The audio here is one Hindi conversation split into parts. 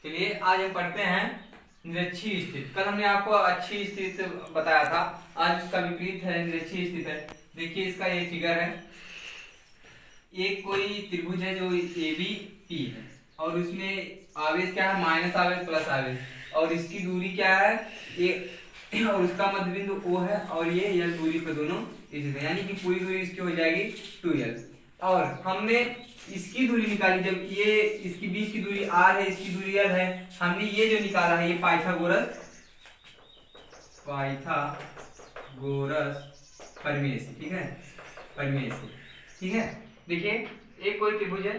चलिए आज हम पढ़ते हैं निरक्षीय स्थिति। कल हमने आपको अच्छी स्थिति बताया था, आज उसका विपरीत है, निरक्षीय स्थिति है। देखिए इसका ये फिगर है, एक कोई त्रिभुज है जो ए बी पी है और उसमें आवेश क्या है, माइनस आवेश प्लस आवेश, और इसकी दूरी क्या है ए और उसका मध्य बिंदु ओ है और ये यल दूरी पर दोनों स्थित है, यानी कि पूरी दूरी इसकी हो जाएगी 2l। और हमने इसकी दूरी निकाली, जब ये इसकी बीच की दूरी r है, इसकी दूरी l है, हमने ये जो निकाला है ये पाइथागोरस प्रमेय से, ठीक है, प्रमेय से, ठीक है। देखिए एक कोई त्रिभुज है,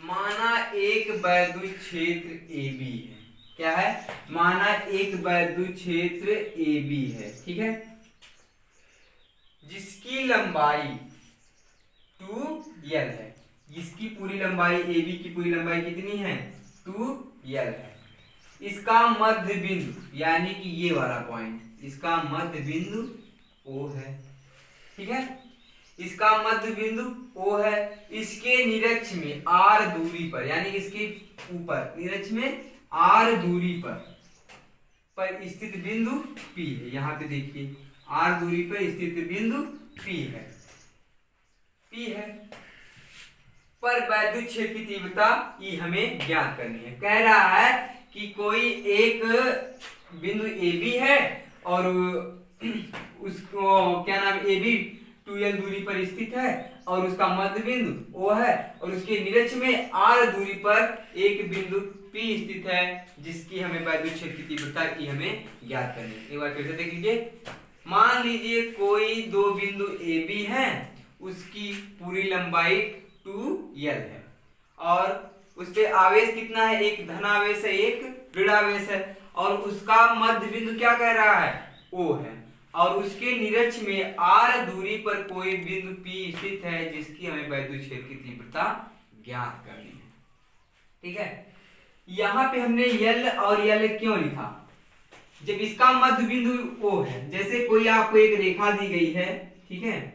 माना एक वैद्युत क्षेत्र AB है। क्या है? माना एक वैद्युत क्षेत्र AB है, ठीक है, जिसकी लंबाई 2l है। इसकी पूरी लंबाई AB की पूरी लंबाई कितनी है? 2l है। इसका मध्य बिंदु यानी कि ये वाला पॉइंट, इसका मध्य बिंदु O है, ठीक है, इसका मध्य बिंदु O है। इसके निरक्ष में r दूरी पर, यानी इसके ऊपर निरक्ष में r दूरी पर स्थित बिंदु P है। यहाँ पे देखिए r दूरी पर स्थित बिंदु P है, P है। पर वैद्युत क्षेत्र की तीव्रता E हमें ज्ञात करनी है। कह रहा है कि कोई एक बिंदु AB है और उसको क्या नाम, AB 2l दूरी पर स्थित है और उसका मध्य बिंदु O है और उसके निरक्ष में r दूरी पर एक बिंदु P स्थित है, जिसकी हमें वैद्युत क्षेत्र की तीव्रता E हमें ज्ञात करनी है। एक बार फिर से देख लीजिए, मान लीजिए कोई दो बिंदु AB है, उसकी पूरी लंबाई 2l है और उस पे आवेश कितना है, एक धनावेश है एक ऋणावेश है, और उसका मध्य बिंदु क्या कह रहा है, O है, और उसके निरक्ष में r दूरी पर कोई बिंदु P स्थित है, जिसकी हमें वैद्युत क्षेत्र की तीव्रता ज्ञात करनी है, ठीक है। यहाँ पे हमने L और L क्यों लिखा? जब इसका मध्य बिंदु O है, जैसे कोई आपको एक रेखा दी गई है, ठीक है,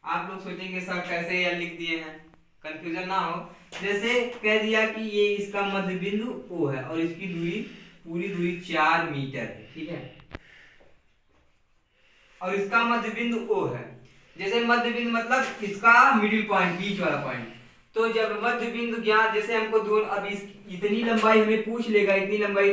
आप लोग सोचेंगे सर कैसे L लिख दिए हैं, कंफ्यूजन ना हो। जैसे कह दिया कि ये इसका मध्य बिंदु O है और इसकी दूरी, पूरी दूरी 4 मीटर है, ठीक है, और इसका मध्य बिंदु O है। जैसे मध्य बिंदु मतलब इसका मिडिल पॉइंट, बीच वाला पॉइंट। तो जब मध्य बिंदु ज्ञात, जैसे हमको दोनों, अब इस इतनी लंबाई हमें पूछ लेगा, इतनी लंबाई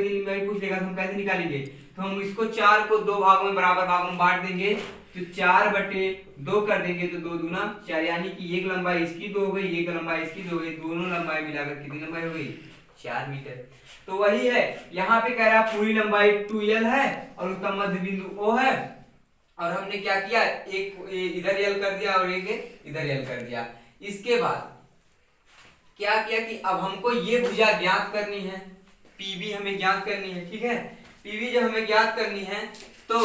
पूछ लेगा, तो हम कैसे निकालेंगे? तो हम इसको 4 को 2 भागों में, बराबर भागों में बांट देंगे, तो 4/2 कर देंगे, तो 2 दूना 4, यानी कि एक लंबाई इसकी 2 हो गई, एक लंबाई इसकी 2 हो गई, दोनों लंबाई मिलाकर कितनी लंबाई हो गई? 4 मीटर। तो वही है, यहाँ पे कह रहा है पूरी लंबाई 2l है और उसका मध्य बिंदु O है, और हमने क्या किया, एक इधर l कर दिया और एक इधर l कर दिया। इसके बाद क्या किया कि अब हमको ये भुजा ज्ञात करनी है, PB हमें ज्ञात करनी है, ठीक है। PB जब हमें ज्ञात करनी है तो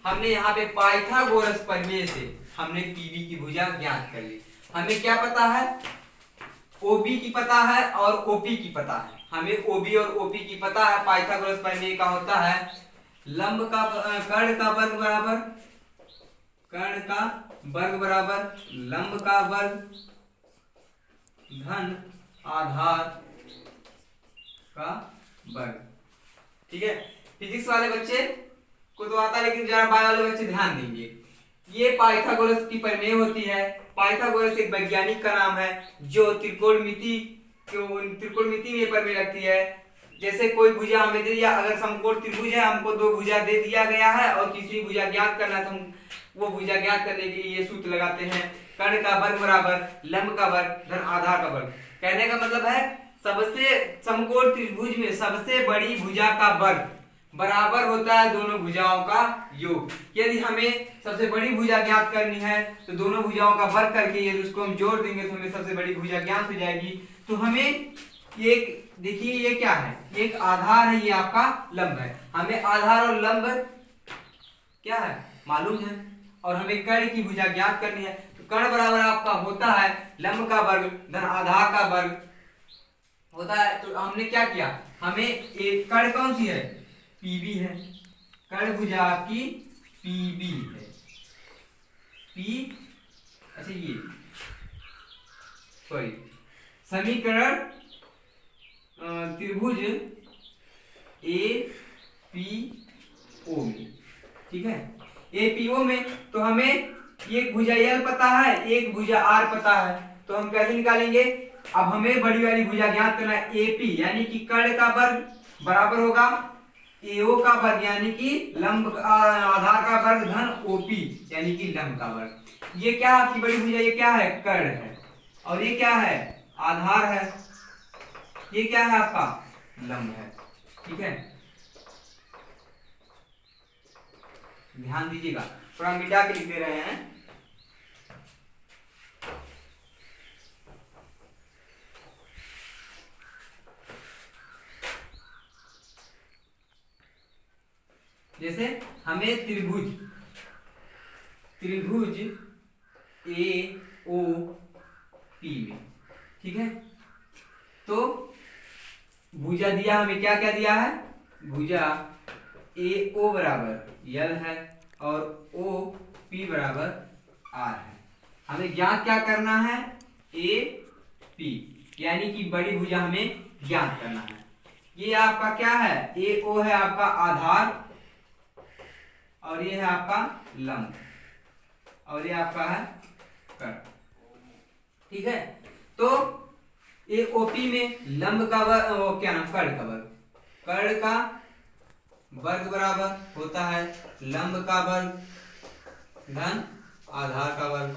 हमने यहाँ पे पाइथागोरस प्रमेय से हमने PB की भुजा ज्ञात कर ली। हमें क्या पता है, OB की पता है और OP की पता है। हमें OB और OP की पता है। पाइथागोरस प्रमेय का होता है लंब का कर्ण का वर्ग बराबर, कर्ण का वर्ग बराबर लंब का वर्ग धन आधार का वर्ग, ठीक है। फिजिक्स वाले बच्चे को तो आता है, लेकिन जरा बायो वाले बच्चे ध्यान देंगे। ये पाइथागोरस की प्रमेय होती है। पाइथागोरस एक वैज्ञानिक का नाम है जो त्रिकोणमिति में प्रमेय लगती है। जैसे कोई भुजा हमें दे दिया, अगर समकोण त्रिभुज है, हमको 2 भुजा दे दिया गया है और तीसरी भुजा ज्ञात करना है, तो हम वो भुजा ज्ञात करने के लिए ये सूत्र लगाते हैं, कर्ण का वर्ग बराबर लंब का वर्ग धन आधार का वर्ग। कहने का मतलब है सबसे समकोण त्रिभुज में सबसे बड़ी भुजा का वर्ग बराबर होता है दोनों भुजाओं का योग। यदि हमें सबसे बड़ी भुजा ज्ञात करनी है तो दोनों भुजाओं का वर्ग करके यदि उसको हम जोड़ देंगे तो हमें सबसे बड़ी भुजा ज्ञात हो जाएगी। तो हमें एक, देखिए ये क्या है, एक आधार है, ये आपका लंब है। हमें आधार और लंब क्या है मालूम है, और हमें कर्ण की भुजा ज्ञात करनी है। तो कर्ण बराबर आपका होता है लंब का वर्ग धन आधार का वर्ग होता है। तो हमने क्या किया, हमें एक कर्ण कौन सी है, PB है, कर्ण भुजा आपकी PB है, P, अच्छा ये सॉरी समीकरण त्रिभुज ए पी ओ में, ठीक है, ए पी ओ में। तो हमें एक भुजा एल पता है, एक भुजा आर पता है, तो हम कैसे निकालेंगे? अब हमें बड़ी वाली भुजा ज्ञात करना है, एपी यानी कि कर्ण का वर्ग बराबर होगा एओ का वर्ग यानी कि लंब आधार का वर्ग धन ओपी यानी कि लंब का वर्ग। ये क्या आपकी बड़ी भुजा, ये क्या है? कर्ण है, और ये क्या है? आधार है, ये क्या है? आपका लंब है, ठीक है। ध्यान दीजिएगा, थोड़ा मिटा के लिख दे रहे हैं। जैसे हमें त्रिभुज ए ओ पी में, ठीक है, तो भुजा दिया हमें, क्या क्या दिया है? भुजा ए ओ बराबर यल है और ओ पी बराबर आर है। हमें ज्ञात क्या करना है? ए पी यानी कि बड़ी भुजा हमें ज्ञात करना है। ये आपका क्या है? ए ओ है आपका आधार, और ये है आपका लंब, और ये आपका है कर्ण, ठीक है। तो ए ओ पी में लंब का वर्ग, क्या नाम, कर्ण का वर्ग, कर्ण का वर्ग बराबर होता है लंब का वर्ग धन आधार का वर्ग।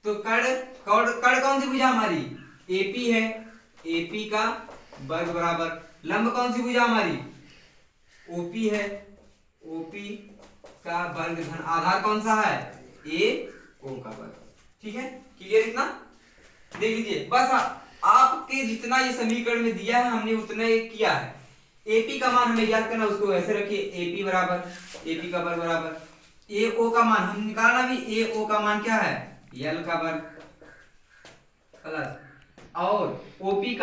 तो कर्ण कौन सी भुजा हमारी? एपी है, एपी का वर्ग बराबर लंब कौन सी भुजा हमारी? ओपी है, ओपी का वर्ग धन आधार कौन सा है? ए ओ का वर्ग, ठीक है। क्लियर इतना? देख लीजिए, बस आपके जितना ये समीकरण में दिया है हमने उतना ये किया है। एपी का मान हमें याद करना, उसको ऐसे रखिए, एपी बराबर एपी का वर्ग बराबर ए ओ का मान हम निकालना भी, ए ओ का मान क्या है? यल का वर्ग प्लस और ओपी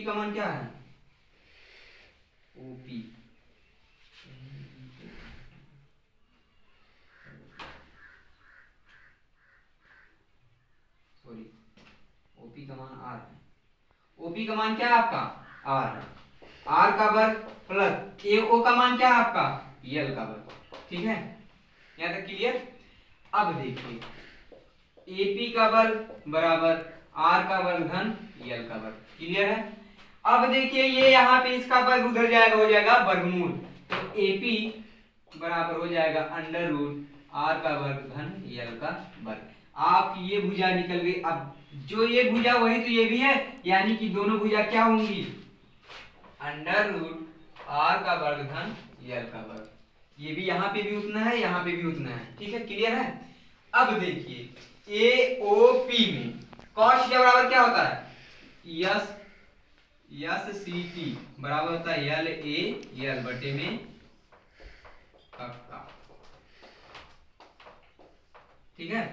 का मान क्या है? ओपी ओपी का मान आर है, ओपी का मान क्या है आपका? आर है, आर का वर्ग प्लस ए ओ का मान क्या है आपका? यल का वर्ग, ठीक है, यहाँ तक क्लियर। अब देखिए एपी का वर्ग बराबर आर का वर्ग धन यल का वर्ग, क्लियर है। अब देखिए ये यहाँ पे इसका वर्ग उधर जाएगा, हो जाएगा वर्गमूल, तो एपी बराबर हो जाएगा अंडर रूट आर का वर्ग धन यल का वर्ग। आपकी ये भुजा निकल गई। अब जो ये भुजा वही तो ये भी है, यानी कि दोनों भुजा क्या होंगी? अंडर रूट आर का वर्ग धन यल का वर्ग। ये भी यहाँ पे भी उतना है, यहाँ पे भी उतना है, ठीक है, क्लियर है। अब देखिए ए ओ पी में कॉस थीटा बराबर क्या होता है? यस सी टी बराबर होता है यल ए यल बटे में कक्का, ठीक है।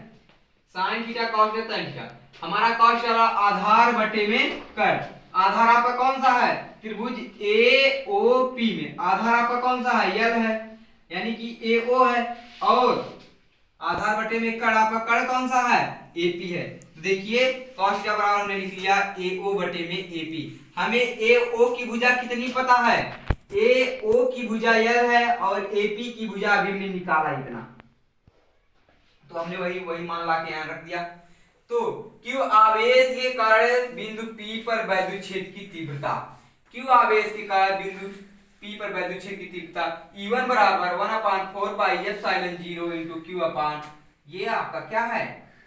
Sine theta cos theta tan theta, हमारा कॉस थीटा आधार बटे में कर्ण। आधार आपका कौन सा है? त्रिभुज ए ओ पी में आधार आपका कौन सा है? यल है, यानी कि ए ओ है, और आधार बटे में कर्ण आपका कर्ण कौन सा है? एपी है। देखिए कॉस थीटा बराबर हमने लिख लिया ए ओ बटे में एपी। हमें ए ओ की भुजा कितनी पता है? ए ओ की भुजा यल है और एपी की भुजा अभी हमने निकाला इतना, तो हमने वही मान ला के यहाँ रख दिया। तो क्यों आवेश के कारण बिंदु P पर वैद्युत क्षेत्र की तीव्रता, क्यों आवेश के कारण बिंदु P पर वैद्युत क्षेत्र की तीव्रता E1 बराबर 1/4 पाई एप्सिलॉन 0 इनटू Q अपान, ये आपका क्या है?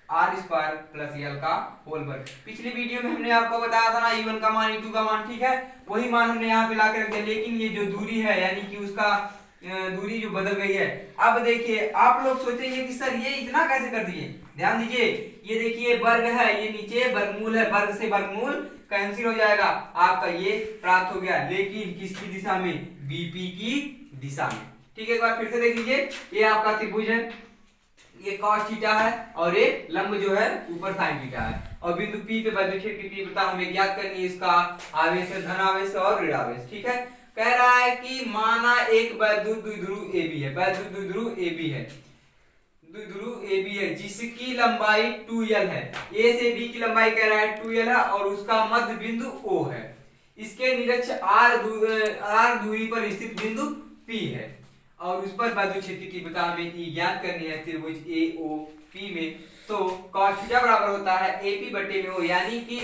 R स्क्वायर प्लस L का होल वर्ग। पिछली वीडियो में हमने आपको बताया था ना E1 का मान E2 का मान, ठीक है, वही मान हमने यहाँ पे ला के रख दिया, लेकिन ये जो दूरी है यानी कि उसका दूरी जो बदल गई है। अब देखिए आप लोग सोचेंगे कि सर ये इतना कैसे कर दिए, ध्यान दीजिए, ये देखिए वर्ग है, ये नीचे वर्गमूल है, वर्ग से वर्गमूल कैंसिल हो जाएगा, आपका ये प्राप्त हो गया, लेकिन किसकी दिशा में? बीपी की दिशा में, ठीक है। एक बार फिर से देख लीजिए, ये आपका त्रिभुज है, ये cos थीटा है और ये लंब जो है ऊपर sin थीटा है, और बिंदु P पे वैद्युत क्षेत्र की तीव्रता हमें ज्ञात करनी है, इसका आवेश है, धन आवेश और ऋण आवेश, ठीक है। कह रहा है कि माना एक वैद्युत द्विध्रुव AB है, वैद्युत द्विध्रुव AB है, द्विध्रुव ए बी है जिसकी लंबाई 2l है। ए से बी की लंबाई कह रहा है 2l है और उसका मध्य बिंदु O है। इसके निरक्ष r दूरी पर स्थित बिंदु P है और उस पर वैद्युत क्षेत्र की तीव्रता हमें E ज्ञात करनी है त्रिभुज AOP में। तो cos थीटा बराबर होता है AP बटे में O, यानी कि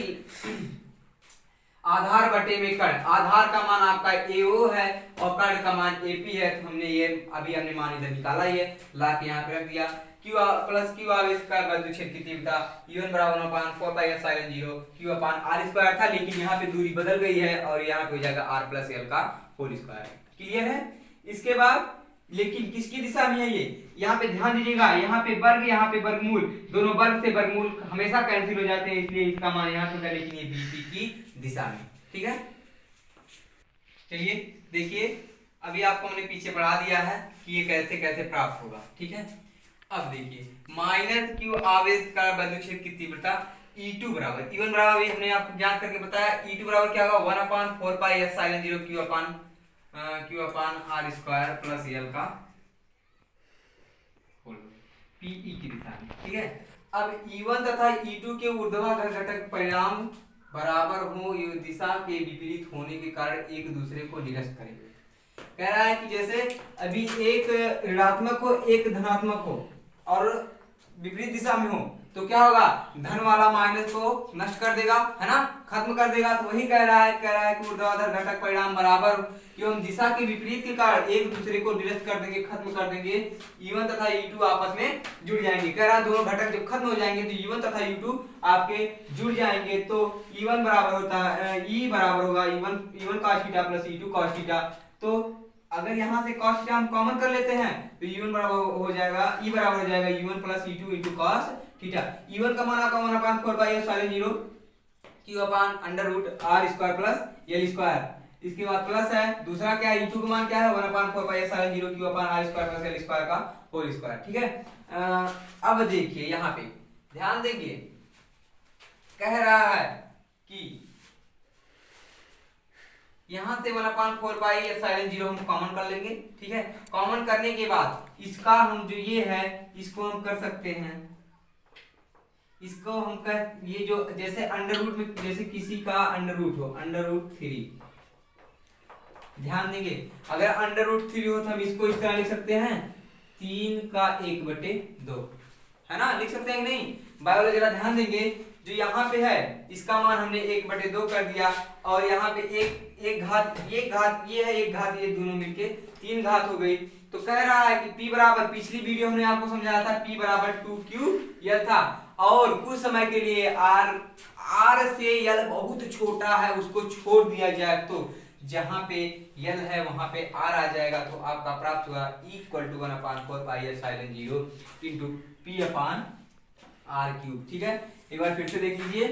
आधार बटे में कर्ण। आधार का मान आपका AO है और कर्ण का मान AP है। तो हमने ये अभी हमने मान इधर निकाला ही है, ला के यहाँ पे रख दिया। Q प्लस Q आवेश का वैद्युत क्षेत्र की तीव्रता E1 बराबर 1/4 पाई एप्सिलॉन 0 Q अपान R स्क्वायर था, लेकिन यहाँ पे दूरी बदल गई है और यहाँ पे हो जाएगा R प्लस L का होल स्क्वायर। क्लियर है? इसके बाद लेकिन किसकी दिशा में है ये, यहाँ पे ध्यान दीजिएगा, यहाँ पे वर्ग यहाँ पे वर्गमूल, दोनों वर्ग से वर्गमूल हमेशा कैंसिल हो जाते हैं, इसलिए इसका मान यहाँ पे होगा, लेकिन ये बीपी की दिशा में। ठीक है, चलिए देखिए अभी आपको हमने पीछे बढ़ा दिया है कि ये कैसे कैसे प्राप्त होगा। ठीक है, अब देखिए माइनस क्यू आवेश का वैद्युत क्षेत्र की तीव्रता E2 बराबर E1 बराबर हमने आपको ज्ञात करके बताया। E2 बराबर क्या होगा 1/4 पाई एप्सिलॉन 0 Q अपान R स्क्वायर प्लस L का होल PE की दिशा में। ठीक है, अब E1 तथा E2 के ऊर्ध्वाधर घटक परिणाम बराबर हो दिशा के विपरीत होने के कारण एक दूसरे को निरस्त करेंगे। कह रहा है कि जैसे अभी एक ऋणात्मक हो एक धनात्मक हो और विपरीत दिशा में हो तो क्या होगा, धन वाला माइनस को नष्ट कर देगा, है ना, खत्म कर देगा। तो वही कह रहा है कि ऊर्ध्वाधर घटक परिणाम बराबर एवं दिशा के विपरीत के कारण एक दूसरे को निरस्त कर देंगे, खत्म कर देंगे। E1 तथा E2 आपस में जुड़ जाएंगे। कह रहा है दोनों घटक जब खत्म हो जाएंगे तो E1 तथा E2 आपके जुड़ जाएंगे। तो E1 बराबर होता है E बराबर होगा E1 cos theta plus E2 cos theta. तो अगर यहाँ से cos थीटा हम कॉमन कर लेते हैं तो E1 बराबर हो जाएगा E बराबर हो जाएगा E1 plus E2 into cos theta. E1 का मान आपका 1/4 pi epsilon 0 Q upon under root R square plus L square. इसके बाद प्लस है, दूसरा क्या है E2 का मान क्या है 1/4 पाई एप्सिलॉन 0 Q अपान R square plus L square का होल स्क्वायर। ठीक है, अब देखिए यहाँ पे ध्यान देंगे, कह रहा है कि यहां से 1/4 पाई एप्सिलॉन 0 हम कॉमन कर लेंगे। ठीक है, कॉमन करने के बाद इसका हम जो ये है इसको हम कर सकते हैं, इसको हम कर ये जो जैसे अंडर रूट में जैसे किसी का अंडर रूट हो √3, ध्यान देंगे अगर अंडर रूट 3 हो तो हम इसको इस तरह लिख सकते हैं 3 का 1/2, है ना, लिख सकते हैं कि नहीं। बायोलॉजी जरा ध्यान देंगे, जो यहाँ पे है इसका मान हमने 1/2 कर दिया और यहाँ पे एक घात ये है, एक घात ये, दोनों मिलके 3 घात हो गई। तो कह रहा है कि P बराबर, पिछली वीडियो हमने आपको समझाया था P बराबर 2QL था और कुछ समय के लिए R से L बहुत छोटा है उसको छोड़ दिया जाए तो जहां पे L है वहां पे R आ जाएगा। तो आपका प्राप्त हुआ E = 1/4 pi epsilon 0 into P अपान R³। ठीक है, एक बार फिर से देख लीजिए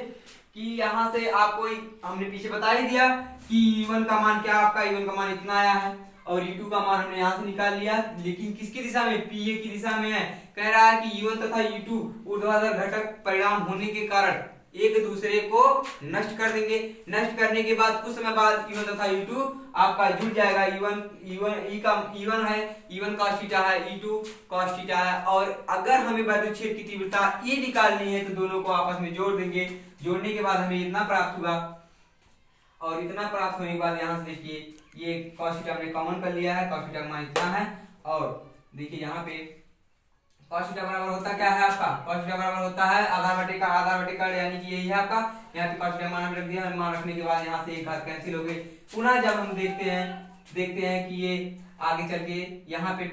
कि यहाँ से आपको हमने पीछे बता ही दिया कि E1 का मान क्या, आपका E1 का मान इतना आया है और E2 का मान हमने यहाँ से निकाल लिया, लेकिन किसकी दिशा में, PA की दिशा में है। कह रहा है कि E1 तथा E2 ऊर्ध्वाधर घटक परिणाम होने के कारण एक दूसरे को नष्ट कर देंगे। नष्ट करने के बाद कुछ समय बाद E1 तथा E2 आपका जुड़ जाएगा। E1 है, E1 cos थीटा है, E2 cos थीटा है और अगर हमें वैद्युत क्षेत्र की तीव्रता E निकालनी है तो दोनों को आपस में जोड़ देंगे। जोड़ने के बाद हमें इतना प्राप्त होगा और इतना प्राप्त होने के बाद यहाँ से देखिए ये cos थीटा हमने कॉमन कर लिया है, cos थीटा का मान इतना है और देखिए यहाँ पे cos थीटा बराबर होता क्या है आपका, cos थीटा बराबर होता है आधा बटे का यानी कि यही है आपका। यहाँ पे cos थीटा मान हम रख दिया, मान रखने के बाद यहाँ से एक घात कैंसिल हो गई। पुनः जब हम देखते हैं कि ये आगे चल के यहाँ पे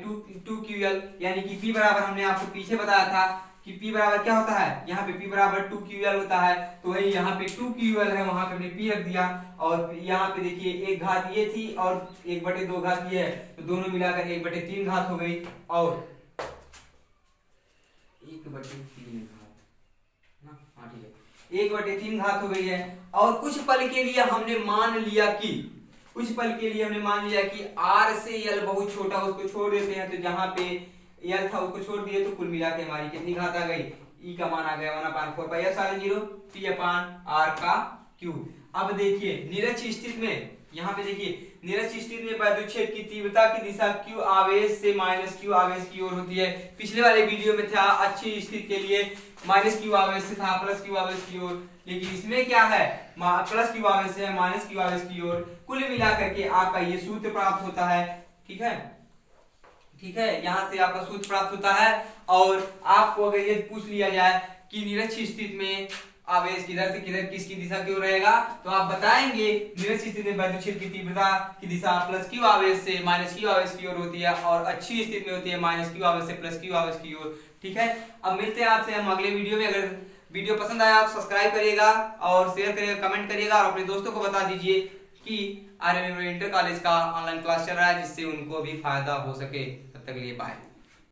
2QL यानी कि P बराबर हमने आपको पीछे बताया था कि P बराबर क्या होता है, यहाँ पे P बराबर 2QL होता है। तो वही यहाँ पे 2QL है, वहां पे हमने P रख दिया और यहाँ पे देखिए एक घात ये थी और 1/2 घात ये है, तो दोनों मिलाकर 1/3 घात हो गई और 1/3 घात, हाँ ठीक है, 1/3 घात हो गई है। और कुछ पल के लिए हमने मान लिया कि R से L बहुत छोटा, उसको छोड़ देते हैं। तो जहां पे L था उसको छोड़ दिए तो कुल मिला के हमारी कितनी घात आ गई, E का मान आ गया 1/4 पाई एप्सिलॉन 0 P अपान R का क्यूब। अब देखिए निरक्ष स्थिति में यहाँ पे देखिए निरस्त स्थिति में वैद्युत क्षेत्र की तीव्रता की दिशा q आवेश से q आवेश की ओर होती है। पिछले वाले वीडियो में था अच्छी स्थिति के लिए q आवेश से था q आवेश की ओर, लेकिन इसमें क्या है q आवेश से है q आवेश की ओर। कुल मिलाकर के आपका ये सूत्र प्राप्त होता है। ठीक है, ठीक है, यहाँ से आपका सूत्र प्राप्त होता है। और आपको अगर ये पूछ लिया जाए कि निरस्त स्थिति में आवेश किधर से किधर किसकी दिशा की ओर रहेगा, तो आप बताएंगे निरस्त स्थिति में वैद्युत क्षेत्र की तीव्रता की दिशा q आवेश से q आवेश की ओर होती है और अच्छी स्थिति में होती है q आवेश से q आवेश की ओर। ठीक है, अब मिलते हैं आपसे हम अगले वीडियो में। अगर वीडियो पसंद आया आप सब्सक्राइब करिएगा और शेयर करिएगा, कमेंट करिएगा और अपने दोस्तों को बता दीजिए कि आर्यन इंटर कॉलेज का ऑनलाइन क्लास चल रहा है, जिससे उनको भी फायदा हो सके। तब तक के लिए बाय।